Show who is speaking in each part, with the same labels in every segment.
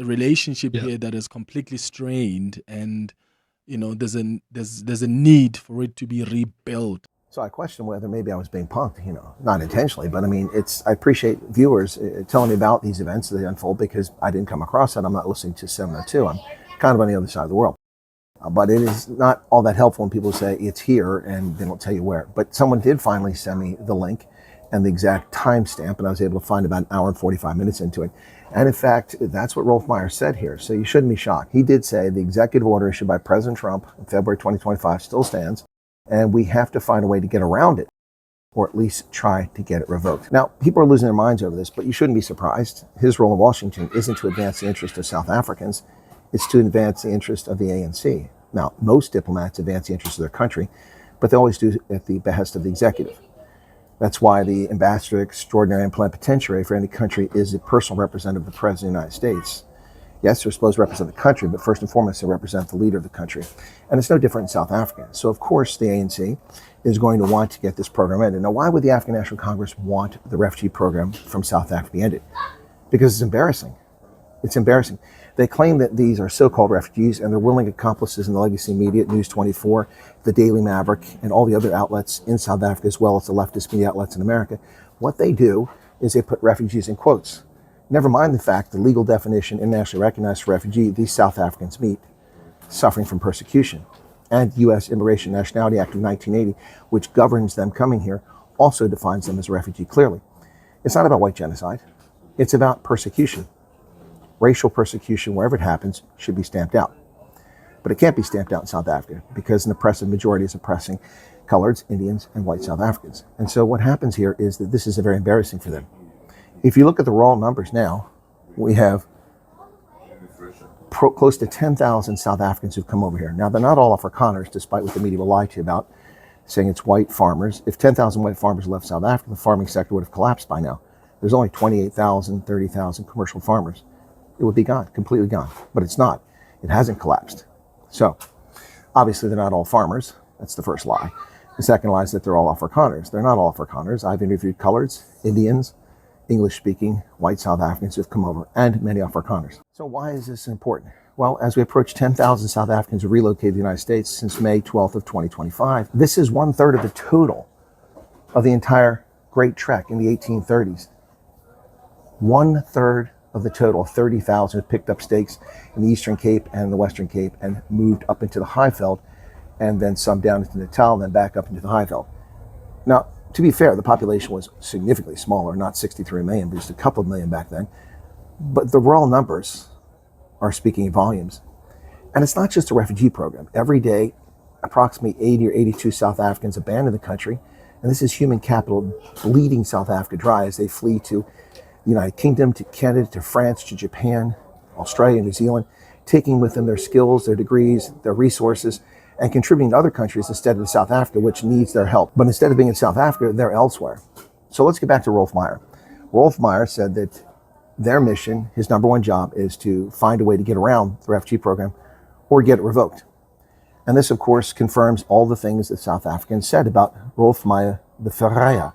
Speaker 1: a relationship
Speaker 2: Yeah.
Speaker 1: here that is completely strained, and there's a need for it to be rebuilt.
Speaker 3: So I question whether maybe I was being punked, not intentionally, but I mean, I appreciate viewers telling me about these events that unfold, because I didn't come across that. I'm not listening to 702. I'm kind of on the other side of the world. But it is not all that helpful when people say it's here and they don't tell you where. But someone did finally send me the link and the exact timestamp, and I was able to find about an hour and 45 minutes into it. And in fact, that's what Roelf Meyer said here. So you shouldn't be shocked. He did say the executive order issued by President Trump in February 2025 still stands, and we have to find a way to get around it, or at least try to get it revoked. Now, people are losing their minds over this, but you shouldn't be surprised. His role in Washington isn't to advance the interest of South Africans. It's to advance the interest of the ANC. Now, most diplomats advance the interest of their country, but they always do at the behest of the executive. That's why the ambassador extraordinary and plenipotentiary for any country is a personal representative of the President of the United States. Yes, they're supposed to represent the country, but first and foremost, they represent the leader of the country. And it's no different in South Africa. So, of course, the ANC is going to want to get this program ended. Now, why would the African National Congress want the refugee program from South Africa to be ended? Because it's embarrassing. It's embarrassing. They claim that these are so-called refugees, and they're willing accomplices in the legacy media, News 24, the Daily Maverick, and all the other outlets in South Africa, as well as the leftist media outlets in America. What they do is they put refugees in quotes. Never mind the fact the legal definition internationally recognized for refugee these South Africans meet, suffering from persecution. And U.S. Immigration and Nationality Act of 1980, which governs them coming here, also defines them as a refugee clearly. It's not about white genocide. It's about persecution. Racial persecution, wherever it happens, should be stamped out. But it can't be stamped out in South Africa because an oppressive majority is oppressing coloreds, Indians, and white South Africans. And so what happens here is that this is very embarrassing for them. If you look at the raw numbers now, we have close to 10,000 South Africans who've come over here. Now, they're not all Afrikaners, despite what the media will lie to you about, saying it's white farmers. If 10,000 white farmers left South Africa, the farming sector would have collapsed by now. There's only 28,000, 30,000 commercial farmers. It would be gone, completely gone. But it's not. It hasn't collapsed. So, obviously, they're not all farmers. That's the first lie. The second lie is that they're all Afrikaners. They're not all Afrikaners. I've interviewed coloreds, Indians, English-speaking white South Africans who have come over, and many Afrikaners. So why is this important? Well, as we approach 10,000 South Africans who relocated to the United States since May 12th of 2025, this is 1/3 of the total of the entire Great Trek in the 1830s. 1/3 of the total, 30,000 picked up stakes in the Eastern Cape and the Western Cape and moved up into the Highveld, and then some down into Natal, and then back up into the Highveld. Now, to be fair, the population was significantly smaller, not 63 million, but just a couple of million back then. But the raw numbers are speaking volumes. And it's not just a refugee program. Every day, approximately 80 or 82 South Africans abandon the country, and this is human capital bleeding South Africa dry as they flee to the United Kingdom, to Canada, to France, to Japan, Australia, New Zealand, taking with them their skills, their degrees, their resources, and contributing to other countries instead of South Africa, which needs their help. But instead of being in South Africa, they're elsewhere. So let's get back to Roelf Meyer. Roelf Meyer said that their mission, his number one job, is to find a way to get around the refugee program or get it revoked. And this, of course, confirms all the things that South Africans said about Roelf Meyer, the verraaier,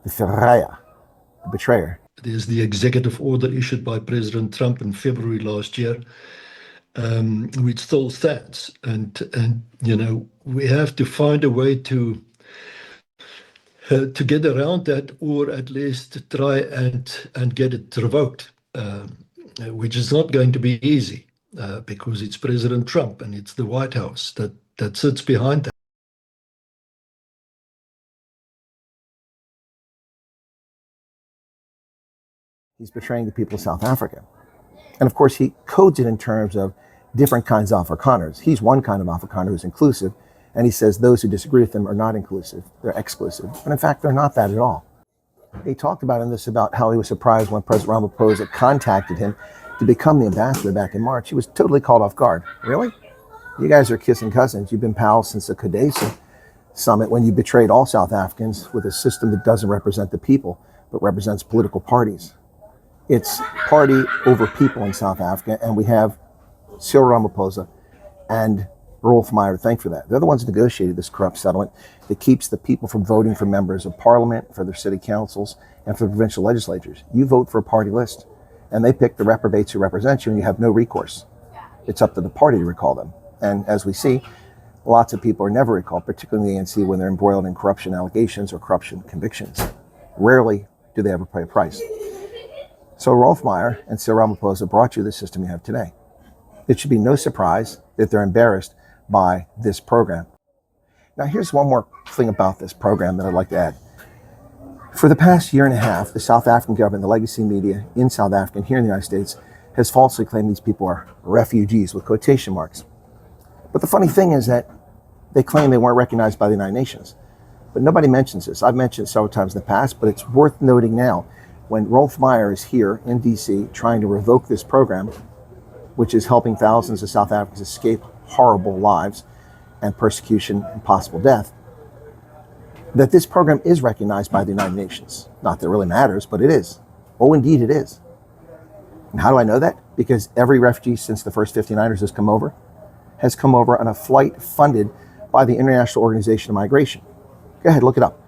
Speaker 3: the betrayer.
Speaker 2: There's the executive order issued by President Trump in February last year, which still stands. And we have to find a way to get around that, or at least try and get it revoked, which is not going to be easy because it's President Trump and it's the White House that sits behind that.
Speaker 3: He's betraying the people of South Africa. And of course, he codes it in terms of different kinds of Afrikaners. He's one kind of Afrikaner who's inclusive, and he says those who disagree with him are not inclusive, they're exclusive. But in fact, they're not that at all. He talked about in this about how he was surprised when President Ramaphosa contacted him to become the ambassador back in March. He was totally caught off guard. Really? You guys are kissing cousins. You've been pals since the Codesa summit when you betrayed all South Africans with a system that doesn't represent the people, but represents political parties. It's party over people in South Africa, and we have Cyril Ramaphosa and Roelf Meyer to thank for that. They're the ones who negotiated this corrupt settlement that keeps the people from voting for members of parliament, for their city councils, and for the provincial legislatures. You vote for a party list. and they pick the reprobates who represent you, and you have no recourse. It's up to the party to recall them. And as we see, lots of people are never recalled, particularly in the ANC when they're embroiled in corruption allegations or corruption convictions. Rarely do they ever pay a price. So Roelf Meyer and Cyril Ramaphosa brought you the system you have today. It should be no surprise that they're embarrassed by this program. Now, here's one more thing about this program that I'd like to add. For the past year and a half, the South African government, the legacy media in South Africa and here in the United States, has falsely claimed these people are refugees with quotation marks. But the funny thing is that they claim they weren't recognized by the United Nations. But nobody mentions this. I've mentioned it several times in the past, but it's worth noting now when Roelf Meyer is here in DC trying to revoke this program, which is helping thousands of South Africans escape horrible lives and persecution and possible death, that this program is recognized by the United Nations. Not that it really matters, but it is. Oh, indeed it is. And how do I know that? Because every refugee since the first 59ers has come over on a flight funded by the International Organization of Migration. Go ahead, look it up.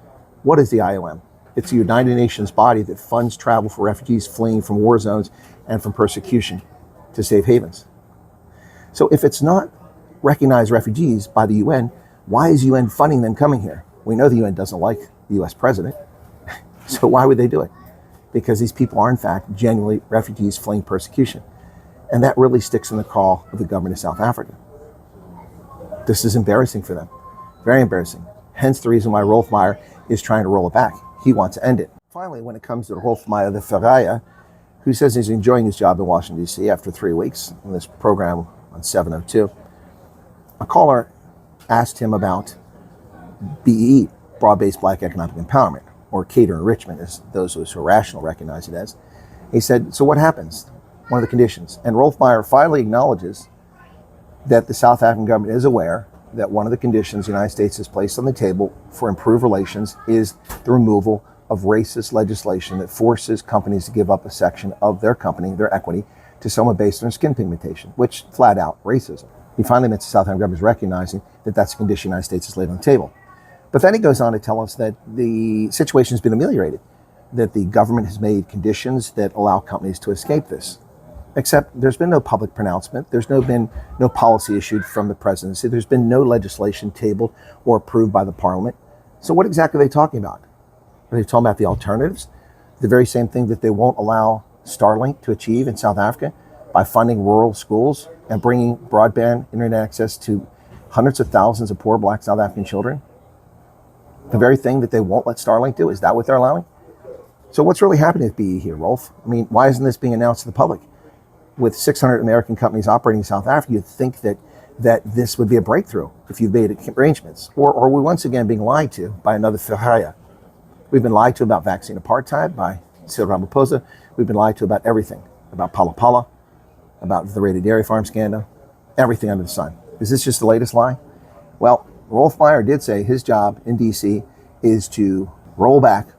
Speaker 3: What is the IOM? It's the United Nations body that funds travel for refugees fleeing from war zones and from persecution to safe havens. So if it's not recognized refugees by the UN, why is UN funding them coming here? We know the UN doesn't like the US president, so why would they do it? Because these people are in fact genuinely refugees fleeing persecution. And that really sticks in the craw of the government of South Africa. This is embarrassing for them, very embarrassing. Hence the reason why Roelf Meyer is trying to roll it back. He wants to end it. Finally, when it comes to Roelf Meyer, the Ferreira, who says he's enjoying his job in Washington, D.C. after 3 weeks in this program on 702, a caller asked him about BEE, broad-based black economic empowerment, or cater enrichment, as those who are rational recognize it as. He said, so what happens? One of the conditions. And Roelf Meyer finally acknowledges that the South African government is aware that one of the conditions the United States has placed on the table for improved relations is the removal of racist legislation that forces companies to give up a section of their company, their equity, to someone based on their skin pigmentation, which flat out racism. He finally admits the South African government is recognizing that that's a condition the United States has laid on the table. But then he goes on to tell us that the situation has been ameliorated, that the government has made conditions that allow companies to escape this. Except there's been no public pronouncement. There's been no policy issued from the presidency. There's been no legislation tabled or approved by the parliament. So what exactly are they talking about? Are they talking about the alternatives? The very same thing that they won't allow Starlink to achieve in South Africa by funding rural schools and bringing broadband internet access to hundreds of thousands of poor black South African children? The very thing that they won't let Starlink do, is that what they're allowing? So what's really happening with BE here, Roelf? I mean, why isn't this being announced to the public? With 600 American companies operating in South Africa, you'd think that this would be a breakthrough if you've made arrangements. Or are we once again being lied to by another Ferreira? We've been lied to about vaccine apartheid by Cyril Ramaphosa. We've been lied to about everything, about Pala Pala, about the raided dairy farm scandal, everything under the sun. Is this just the latest lie? Well, Roelf Meyer did say his job in DC is to roll back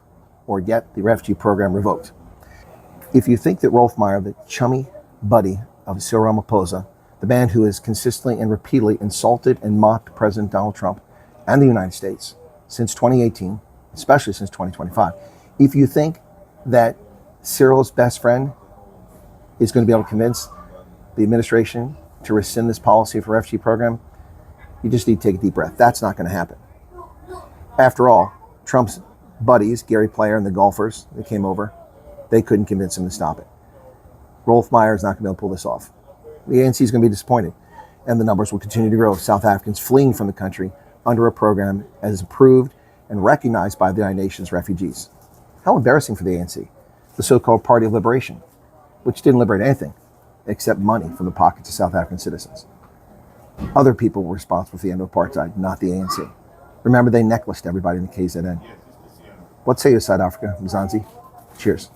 Speaker 3: or get the refugee program revoked. If you think that Roelf Meyer, the chummy buddy of Cyril Ramaphosa, the man who has consistently and repeatedly insulted and mocked President Donald Trump and the United States since 2018, especially since 2025, if you think that Cyril's best friend is going to be able to convince the administration to rescind this policy for refugee program, you just need to take a deep breath. That's not going to happen. After all, Trump's buddies, Gary Player and the golfers that came over, they couldn't convince him to stop it. Roelf Meyer is not going to be able to pull this off. The ANC is going to be disappointed, and the numbers will continue to grow of South Africans fleeing from the country under a program as approved and recognized by the United Nations refugees. How embarrassing for the ANC, the so-called Party of Liberation, which didn't liberate anything except money from the pockets of South African citizens. Other people were responsible for the end of apartheid, not the ANC. Remember, they necklaced everybody in the KZN. What say you, South Africa, Mzansi? Cheers.